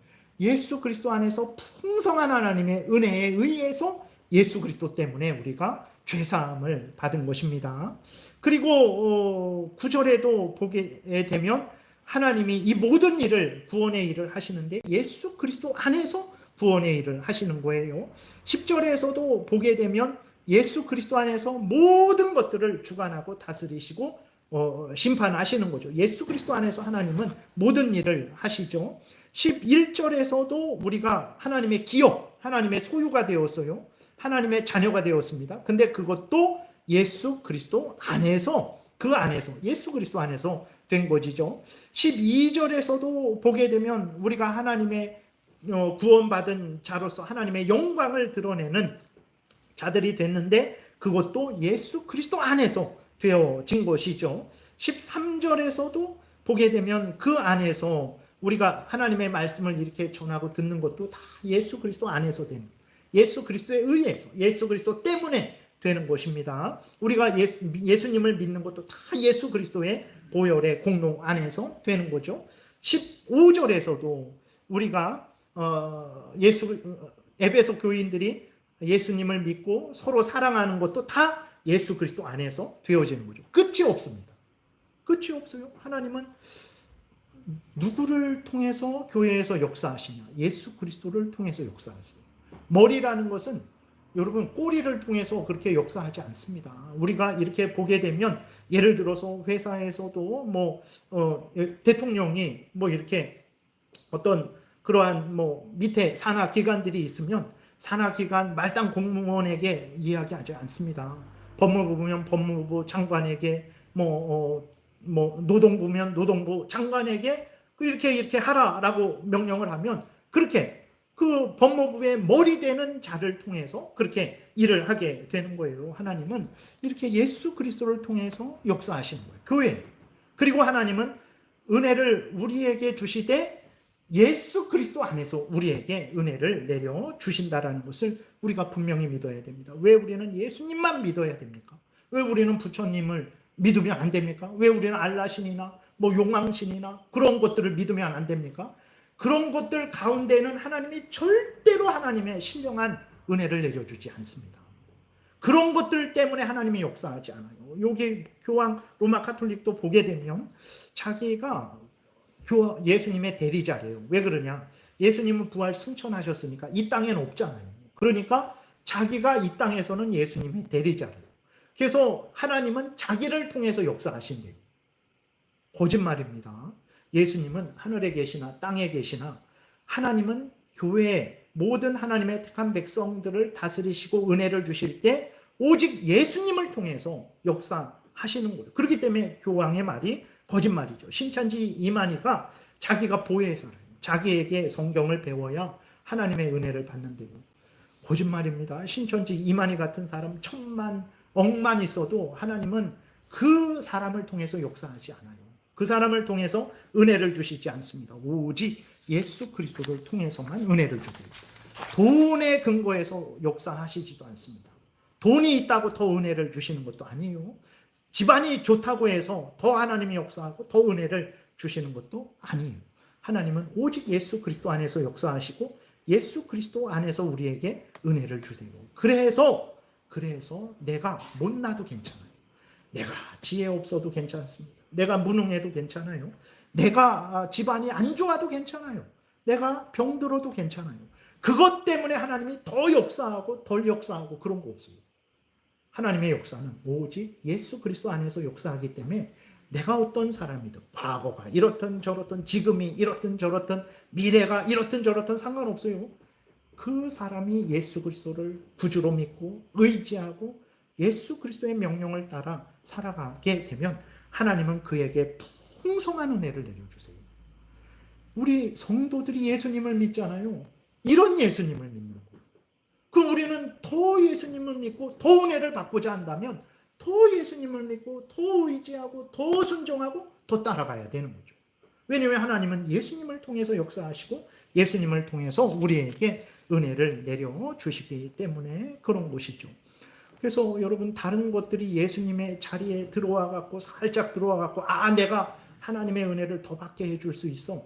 예수 그리스도 안에서 풍성한 하나님의 은혜에 의해서 예수 그리스도 때문에 우리가 죄사함을 받은 것입니다. 그리고 9절에도 보게 되면 하나님이 이 모든 일을, 구원의 일을 하시는데 예수 그리스도 안에서 구원의 일을 하시는 거예요. 10절에서도 보게 되면 예수 그리스도 안에서 모든 것들을 주관하고 다스리시고 심판하시는 거죠. 예수 그리스도 안에서 하나님은 모든 일을 하시죠. 11절에서도 우리가 하나님의 기업, 하나님의 소유가 되었어요. 하나님의 자녀가 되었습니다. 근데 그것도 예수 그리스도 안에서, 그 안에서, 예수 그리스도 안에서 된 것이죠. 12절에서도 보게 되면 우리가 하나님의 구원받은 자로서 하나님의 영광을 드러내는 자들이 됐는데 그것도 예수 그리스도 안에서 되어진 것이죠. 13절에서도 보게 되면 그 안에서 우리가 하나님의 말씀을 이렇게 전하고 듣는 것도 다 예수 그리스도 안에서 되는, 예수 그리스도에 의해서, 예수 그리스도 때문에 되는 것입니다. 우리가 예수님을 믿는 것도 다 예수 그리스도의 보혈의 공로 안에서 되는 거죠. 15절에서도 우리가 에베소 교인들이 예수님을 믿고 서로 사랑하는 것도 다 예수 그리스도 안에서 되어지는 거죠. 끝이 없습니다. 끝이 없어요. 하나님은 누구를 통해서 교회에서 역사하시냐? 예수 그리스도를 통해서 역사하시죠. 머리라는 것은 여러분 꼬리를 통해서 그렇게 역사하지 않습니다. 우리가 이렇게 보게 되면 예를 들어서 회사에서도 대통령이 이렇게 어떤 그러한 밑에 산하 기관들이 있으면 산하 기관 말단 공무원에게 이야기하지 않습니다. 법무부면 법무부 장관에게 노동부면 노동부 장관에게 이렇게 하라라고 명령을 하면 그렇게 그 법무부의 머리 되는 자를 통해서 그렇게 일을 하게 되는 거예요. 하나님은 이렇게 예수 그리스도를 통해서 역사하시는 거예요. 교회. 그리고 하나님은 은혜를 우리에게 주시되 예수 그리스도 안에서 우리에게 은혜를 내려 주신다라는 것을 우리가 분명히 믿어야 됩니다. 왜 우리는 예수님만 믿어야 됩니까? 왜 우리는 부처님을 믿으면 안 됩니까? 왜 우리는 알라신이나 용왕신이나 그런 것들을 믿으면 안 됩니까? 그런 것들 가운데는 하나님이 절대로 하나님의 신령한 은혜를 내려주지 않습니다. 그런 것들 때문에 하나님이 역사하지 않아요. 여기 교황 로마 카톨릭도 보게 되면 자기가 예수님의 대리자래요. 왜 그러냐? 예수님은 부활 승천하셨으니까 이 땅에는 없잖아요. 그러니까 자기가 이 땅에서는 예수님의 대리자래요. 그래서 하나님은 자기를 통해서 역사하신대요. 거짓말입니다. 예수님은 하늘에 계시나 땅에 계시나 하나님은 교회에 모든 하나님의 택한 백성들을 다스리시고 은혜를 주실 때 오직 예수님을 통해서 역사하시는 거예요. 그렇기 때문에 교황의 말이 거짓말이죠. 신천지 이만희가 자기가 보혜에 살아요. 자기에게 성경을 배워야 하나님의 은혜를 받는데요. 거짓말입니다. 신천지 이만희 같은 사람 1000만, 억만 있어도 하나님은 그 사람을 통해서 역사하지 않아요. 그 사람을 통해서 은혜를 주시지 않습니다. 오직 예수 그리스도를 통해서만 은혜를 주세요. 돈에 근거해서 역사하시지도 않습니다. 돈이 있다고 더 은혜를 주시는 것도 아니에요. 집안이 좋다고 해서 더 하나님이 역사하고 더 은혜를 주시는 것도 아니에요. 하나님은 오직 예수 그리스도 안에서 역사하시고 예수 그리스도 안에서 우리에게 은혜를 주세요. 그래서 내가 못나도 괜찮아요. 내가 지혜 없어도 괜찮습니다. 내가 무능해도 괜찮아요. 내가 집안이 안 좋아도 괜찮아요. 내가 병들어도 괜찮아요. 그것 때문에 하나님이 더 역사하고 덜 역사하고 그런 거 없어요. 하나님의 역사는 오직 예수 그리스도 안에서 역사하기 때문에 내가 어떤 사람이든 과거가 이렇든 저렇든 지금이 이렇든 저렇든 미래가 이렇든 저렇든 상관없어요. 그 사람이 예수 그리스도를 구주로 믿고 의지하고 예수 그리스도의 명령을 따라 살아가게 되면 하나님은 그에게 풍성한 은혜를 내려주세요. 우리 성도들이 예수님을 믿잖아요. 이런 예수님을 믿는 거예요. 그럼 우리는 더 예수님을 믿고 더 은혜를 받고자 한다면 더 예수님을 믿고 더 의지하고 더 순종하고 더 따라가야 되는 거죠. 왜냐하면 하나님은 예수님을 통해서 역사하시고 예수님을 통해서 우리에게 은혜를 내려주시기 때문에 그런 것이죠. 그래서 여러분 다른 것들이 예수님의 자리에 들어와갖고 살짝 들어와갖고 내가 하나님의 은혜를 더 받게 해줄 수 있어.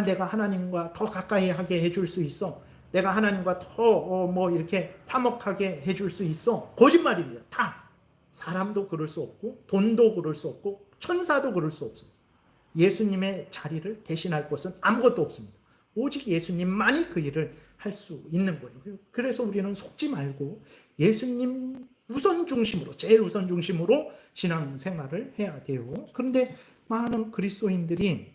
내가 하나님과 더 가까이 하게 해줄 수 있어. 내가 하나님과 더 뭐 이렇게 화목하게 해줄 수 있어. 거짓말입니다. 다. 사람도 그럴 수 없고 돈도 그럴 수 없고 천사도 그럴 수 없어요. 예수님의 자리를 대신할 것은 아무것도 없습니다. 오직 예수님만이 그 일을 할 수 있는 거예요. 그래서 우리는 속지 말고 예수님 우선 중심으로, 제일 우선 중심으로 신앙생활을 해야 돼요. 그런데 많은 그리스도인들이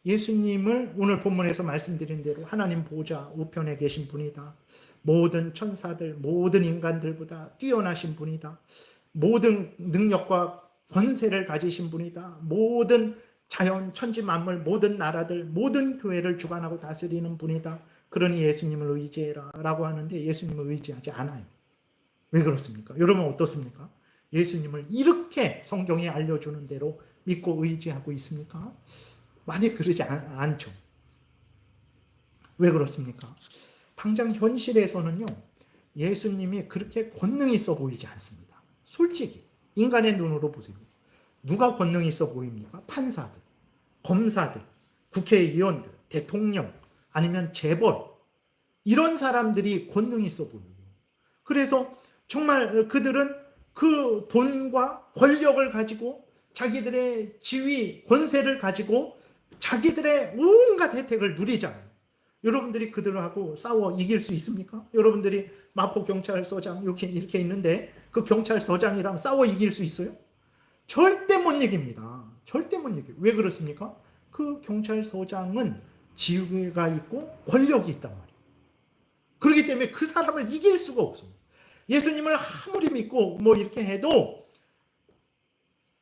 예수님을 오늘 본문에서 말씀드린 대로 하나님 보좌 우편에 계신 분이다. 모든 천사들, 모든 인간들보다 뛰어나신 분이다. 모든 능력과 권세를 가지신 분이다. 모든 자연, 천지 만물, 모든 나라들, 모든 교회를 주관하고 다스리는 분이다. 그러니 예수님을 의지해라 라고 하는데 예수님을 의지하지 않아요. 왜 그렇습니까? 여러분 어떻습니까? 예수님을 이렇게 성경이 알려주는 대로 믿고 의지하고 있습니까? 많이 그러지 않죠. 왜 그렇습니까? 당장 현실에서는요, 예수님이 그렇게 권능이 있어 보이지 않습니다. 솔직히 인간의 눈으로 보세요. 누가 권능이 있어 보입니까? 판사들, 검사들, 국회의원들, 대통령, 아니면 재벌, 이런 사람들이 권능이 있어 보여요. 그래서 정말 그들은 그 돈과 권력을 가지고 자기들의 지위, 권세를 가지고 자기들의 온갖 혜택을 누리잖아요. 여러분들이 그들하고 싸워 이길 수 있습니까? 여러분들이 마포경찰서장 이렇게 있는데 그 경찰서장이랑 싸워 이길 수 있어요? 절대 못 이깁니다. 절대 못 이겨요. 왜 그렇습니까? 그 경찰서장은 지위가 있고 권력이 있단 말이에요. 그렇기 때문에 그 사람을 이길 수가 없어요. 예수님을 아무리 믿고 뭐 이렇게 해도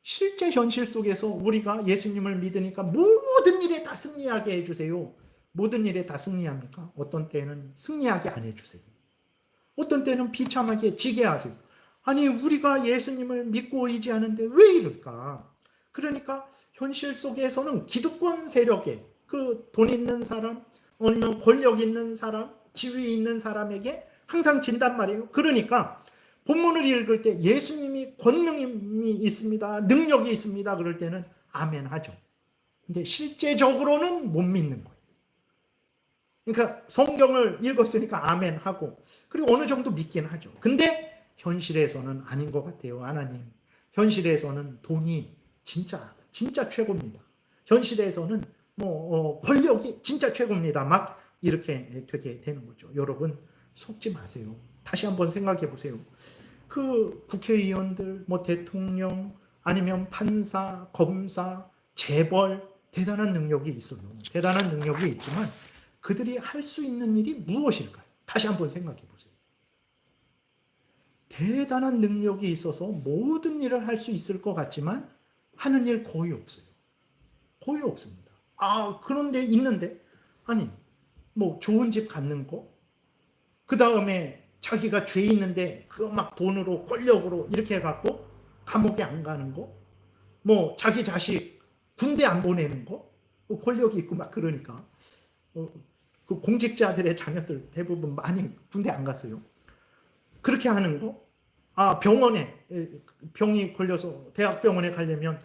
실제 현실 속에서 우리가 예수님을 믿으니까 모든 일에 다 승리하게 해주세요. 모든 일에 다 승리합니까? 어떤 때는 승리하게 안 해주세요. 어떤 때는 비참하게 지게 하세요. 아니 우리가 예수님을 믿고 의지하는데 왜 이럴까? 그러니까 현실 속에서는 기득권 세력에 그 돈 있는 사람, 아니면 권력 있는 사람, 지위 있는 사람에게 항상 진단 말이에요. 그러니까 본문을 읽을 때 예수님이 권능이 있습니다. 능력이 있습니다. 그럴 때는 아멘 하죠. 근데 실제적으로는 못 믿는 거예요. 그러니까 성경을 읽었으니까 아멘 하고 그리고 어느 정도 믿긴 하죠. 근데 현실에서는 아닌 것 같아요. 하나님. 현실에서는 돈이 진짜 최고입니다. 현실에서는 권력이 진짜 최고입니다. 막 이렇게 되게 되는 거죠. 여러분 속지 마세요. 다시 한번 생각해 보세요. 그 국회의원들, 대통령, 아니면 판사, 검사, 재벌 대단한 능력이 있어요. 대단한 능력이 있지만 그들이 할 수 있는 일이 무엇일까요? 다시 한번 생각해 보세요. 대단한 능력이 있어서 모든 일을 할 수 있을 것 같지만 하는 일 거의 없어요. 거의 없습니다. 그런데 있는데 아니 좋은 집 갖는 거, 그 다음에 자기가 죄 있는데 그거 막 돈으로 권력으로 이렇게 해갖고 감옥에 안 가는 거, 자기 자식 군대 안 보내는 거, 권력이 있고 막 그러니까 그 공직자들의 자녀들 대부분 많이 군대 안 갔어요. 그렇게 하는 거, 병원에 병이 걸려서 대학병원에 가려면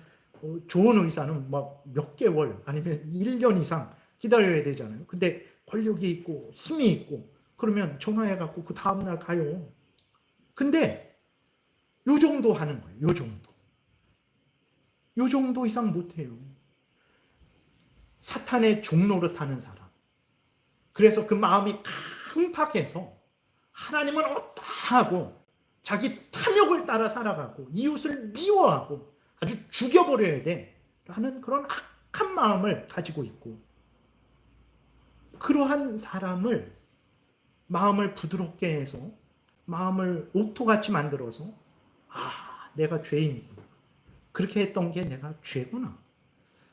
좋은 의사는 막 몇 개월 아니면 1년 이상 기다려야 되잖아요. 근데 권력이 있고 힘이 있고 그러면 전화해갖고 그 다음날 가요. 근데 요 정도 하는 거예요. 요 정도. 요 정도 이상 못해요. 사탄의 종노릇 하는 사람. 그래서 그 마음이 강팍해서 하나님은 어떠 하고 자기 탐욕을 따라 살아가고 이웃을 미워하고 아주 죽여버려야 돼 라는 그런 악한 마음을 가지고 있고, 그러한 사람을 마음을 부드럽게 해서 마음을 옥토같이 만들어서 내가 죄인이구나, 그렇게 했던 게 내가 죄구나,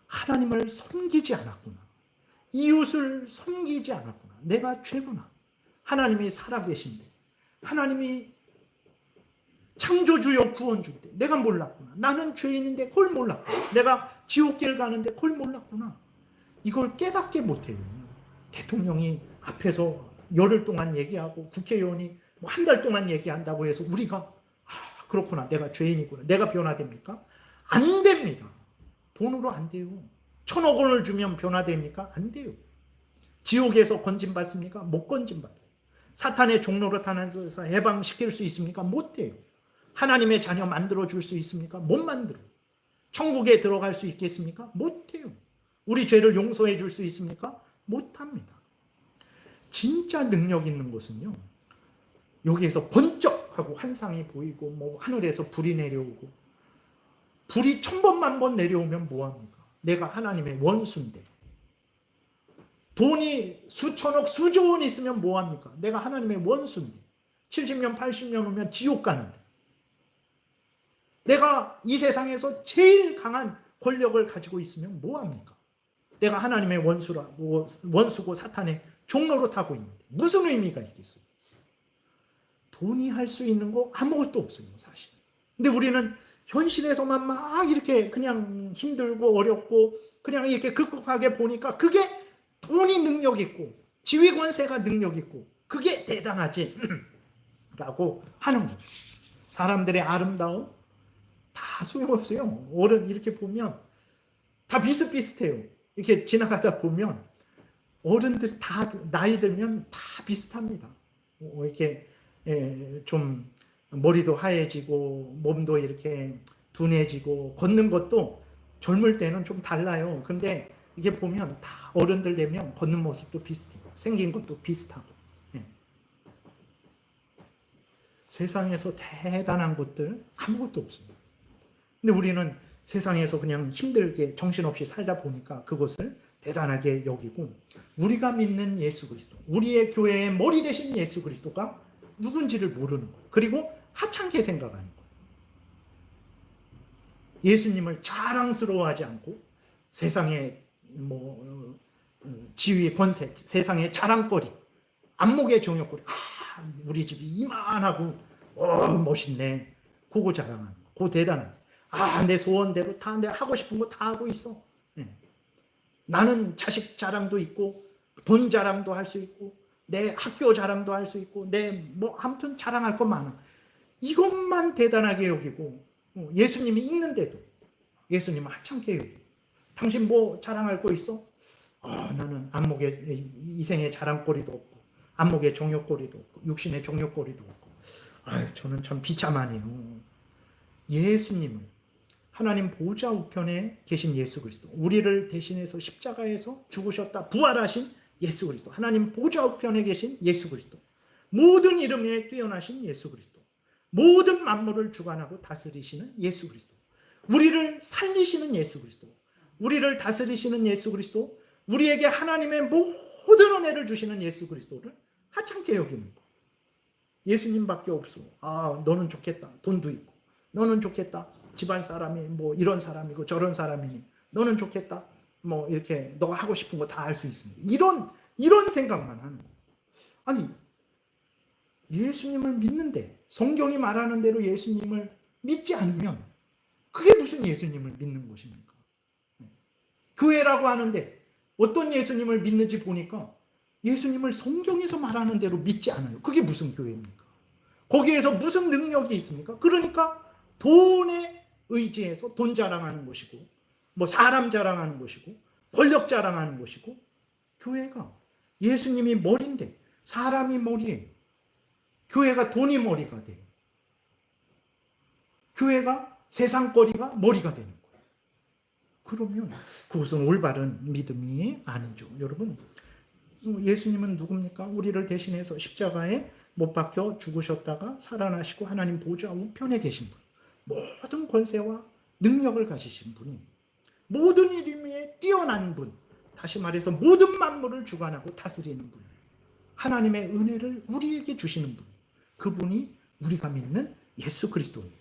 하나님을 섬기지 않았구나, 이웃을 섬기지 않았구나, 내가 죄구나, 하나님이 살아계신데, 하나님이 창조주여 구원주인데 내가 몰랐구나, 나는 죄인인데 그걸 몰랐구나, 내가 지옥길 가는데 그걸 몰랐구나, 이걸 깨닫게 못해요. 대통령이 앞에서 열흘 동안 얘기하고 국회의원이 한 달 동안 얘기한다고 해서 우리가 그렇구나, 내가 죄인이구나, 내가 변화됩니까? 안 됩니다. 돈으로 안 돼요. 1,000억 원을 주면 변화됩니까? 안 돼요. 지옥에서 건진받습니까? 못 건진받아요. 사탄의 종로로 타는서 해방시킬 수 있습니까? 못 돼요. 하나님의 자녀 만들어줄 수 있습니까? 못 만들어요. 천국에 들어갈 수 있겠습니까? 못 돼요. 우리 죄를 용서해 줄 수 있습니까? 못 합니다. 진짜 능력 있는 것은요, 여기에서 번쩍하고 환상이 보이고 뭐 하늘에서 불이 내려오고, 불이 1000번 내려오면 뭐합니까? 내가 하나님의 원수인데. 돈이 수천억 수조 원 있으면 뭐합니까? 내가 하나님의 원수인데. 70년 80년 오면 지옥 가는데. 내가 이 세상에서 제일 강한 권력을 가지고 있으면 뭐합니까? 내가 하나님의 원수고 사탄의 종로로 타고 있는데 무슨 의미가 있겠어요? 돈이 할 수 있는 거 아무것도 없어요, 사실. 근데 우리는 현실에서만 막 이렇게 그냥 힘들고 어렵고 그냥 이렇게 극복하게 보니까 그게 돈이 능력 있고 지휘 권세가 능력 있고 그게 대단하지 라고 하는 거죠. 사람들의 아름다움 다 소용없어요. 어른 이렇게 보면 다 비슷비슷해요. 이렇게 지나가다 보면 어른들 다 나이 들면 다 비슷합니다. 이렇게 좀 머리도 하얘지고 몸도 이렇게 둔해지고 걷는 것도 젊을 때는 좀 달라요. 근데 이게 보면 다 어른들 되면 걷는 모습도 비슷해요. 생긴 것도 비슷하고. 세상에서 대단한 것들 아무것도 없습니다. 근데 우리는 세상에서 그냥 힘들게 정신없이 살다 보니까 그것을 대단하게 여기고, 우리가 믿는 예수 그리스도, 우리의 교회의 머리 되신 예수 그리스도가 누군지를 모르는 거예요. 그리고 하찮게 생각하는 거예요. 예수님을 자랑스러워하지 않고 세상의 뭐 지위 권세, 세상의 자랑거리, 안목의 정욕거리, 우리 집이 이만하고 멋있네, 그거 자랑하는 거, 그거 대단한 거. 내 소원대로 다 내 하고 싶은 거 다 하고 있어. 나는 자식 자랑도 있고 돈 자랑도 할 수 있고 내 학교 자랑도 할 수 있고 내 뭐 아무튼 자랑할 거 많아. 이것만 대단하게 여기고 예수님이 있는데도 예수님은 하찮게 여기고, 당신 뭐 자랑할 거 있어? 나는 안목에 이생의 자랑거리도 없고 안목의 정욕거리도 없고 육신의 정욕거리도 없고 저는 참 비참하네요. 예수님은 하나님 보좌 우편에 계신 예수 그리스도, 우리를 대신해서 십자가에서 죽으셨다 부활하신 예수 그리스도, 하나님 보좌 우편에 계신 예수 그리스도, 모든 이름에 뛰어나신 예수 그리스도, 모든 만물을 주관하고 다스리시는 예수 그리스도, 우리를 살리시는 예수 그리스도, 우리를 다스리시는 예수 그리스도, 우리에게 하나님의 모든 은혜를 주시는 예수 그리스도를 하찮게 여기는 거. 예수님밖에 없어. 너는 좋겠다. 돈도 있고. 너는 좋겠다. 집안 사람이 뭐 이런 사람이고 저런 사람이니 너는 좋겠다. 뭐 이렇게 너가 하고 싶은 거 다 할 수 있습니다. 이런 생각만 하는 거. 아니, 예수님을 믿는데 성경이 말하는 대로 예수님을 믿지 않으면 그게 무슨 예수님을 믿는 것입니까? 교회라고 하는데 어떤 예수님을 믿는지 보니까 예수님을 성경에서 말하는 대로 믿지 않아요. 그게 무슨 교회입니까? 거기에서 무슨 능력이 있습니까? 그러니까 돈에 의지해서 돈 자랑하는 것이고 뭐 사람 자랑하는 것이고 권력 자랑하는 것이고, 교회가 예수님이 머리인데 사람이 머리예요. 교회가 돈이 머리가 돼요. 교회가 세상거리가 머리가 되는 거예요. 그러면 그것은 올바른 믿음이 아니죠. 여러분, 예수님은 누굽니까? 우리를 대신해서 십자가에 못 박혀 죽으셨다가 살아나시고 하나님 보좌 우편에 계신 분, 모든 권세와 능력을 가지신 분이, 모든 이름에 뛰어난 분, 다시 말해서 모든 만물을 주관하고 다스리는 분, 하나님의 은혜를 우리에게 주시는 분, 그분이 우리가 믿는 예수 그리스도예요.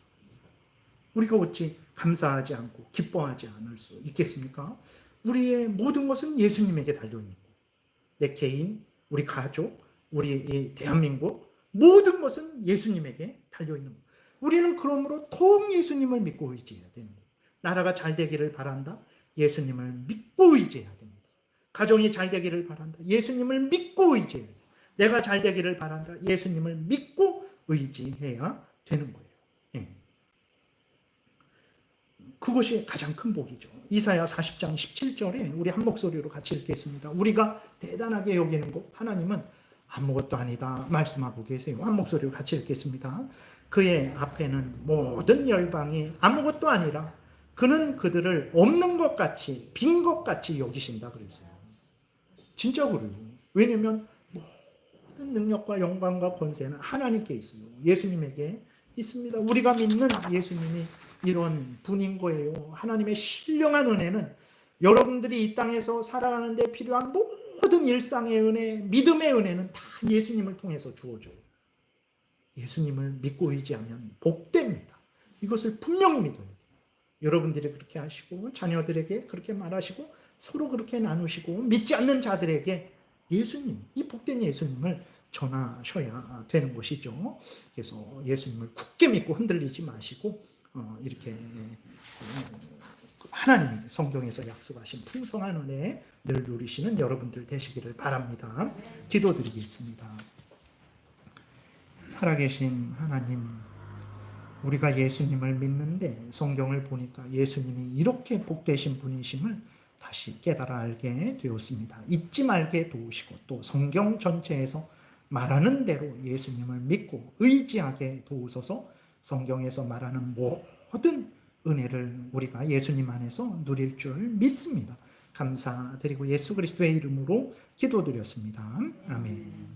우리가 어찌 감사하지 않고 기뻐하지 않을 수 있겠습니까? 우리의 모든 것은 예수님에게 달려있는 거. 내 개인, 우리 가족, 우리 대한민국 모든 것은 예수님에게 달려있는 거. 우리는 그러므로 통 예수님을 믿고 의지해야 되는 거예요. 나라가 잘 되기를 바란다. 예수님을 믿고 의지해야 됩니다. 가정이 잘 되기를 바란다. 예수님을 믿고 의지해야 돼요. 내가 잘 되기를 바란다. 예수님을 믿고 의지해야 되는 거예요. 그것이 가장 큰 복이죠. 이사야 40장 17절에 우리 한 목소리로 같이 읽겠습니다. 우리가 대단하게 여기는 것, 하나님은 아무것도 아니다 말씀하고 계세요. 한 목소리로 같이 읽겠습니다. 그의 앞에는 모든 열방이 아무것도 아니라 그는 그들을 없는 것 같이 빈 것 같이 여기신다 그랬어요. 진짜 그래요. 왜냐하면 모든 능력과 영광과 권세는 하나님께 있어요. 예수님에게 있습니다. 우리가 믿는 예수님이 이런 분인 거예요. 하나님의 신령한 은혜는 여러분들이 이 땅에서 살아가는 데 필요한 모든 일상의 은혜, 믿음의 은혜는 다 예수님을 통해서 주어져요. 예수님을 믿고 의지하면 복됩니다. 이것을 분명히 믿어야 돼요. 여러분들이 그렇게 하시고 자녀들에게 그렇게 말하시고 서로 그렇게 나누시고 믿지 않는 자들에게 예수님, 이 복된 예수님을 전하셔야 되는 것이죠. 그래서 예수님을 굳게 믿고 흔들리지 마시고 이렇게 하나님이 성경에서 약속하신 풍성한 은혜 늘 누리시는 여러분들 되시기를 바랍니다. 기도드리겠습니다. 살아계신 하나님, 우리가 예수님을 믿는데 성경을 보니까 예수님이 이렇게 복되신 분이심을 다시 깨달아 알게 되었습니다. 잊지 말게 도우시고 또 성경 전체에서 말하는 대로 예수님을 믿고 의지하게 도우소서. 성경에서 말하는 모든 은혜를 우리가 예수님 안에서 누릴 줄 믿습니다. 감사드리고 예수 그리스도의 이름으로 기도드렸습니다. 아멘.